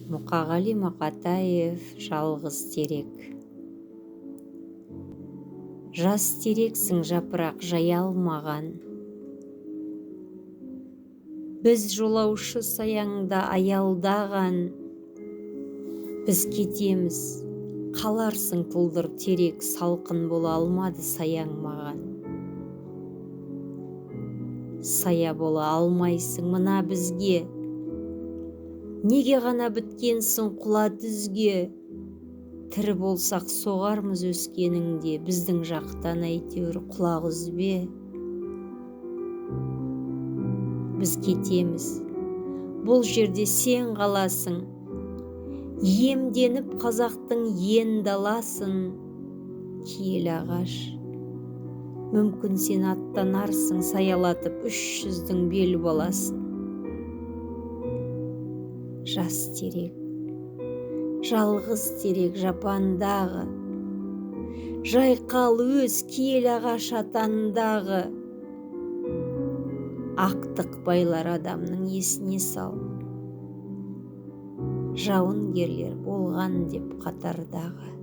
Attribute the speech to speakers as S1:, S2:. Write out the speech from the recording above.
S1: Мұқағали Мақатаев, жалғыз терек. Жас терексің, жапырақ жая алмаған. Біз жолаушы саяңда аялдаған. Біз кетеміз, қаларсың тұлдыр терек, салқын бола алмады саяң маған. Сая бола алмайсың мына бізге, неге ғана біткенсің құла түзге. Тірі болсақ соғармыз өскеніңде, біздің жақтан әйтеуір құлақ үзбе. Біз кетеміз, бұл жерде сен қаласың, иемденіп қазақтың ен даласын. Киелі ағаш, мүмкін сен аттанарсың, саялатып 300-дің бел баласын. Жас терек, жалғыз терек жапандағы, жайқал өз киелі ағаш атандағы. Ақтық байлар адамның есіне сал, жауынгерлер болған деп қатардағы.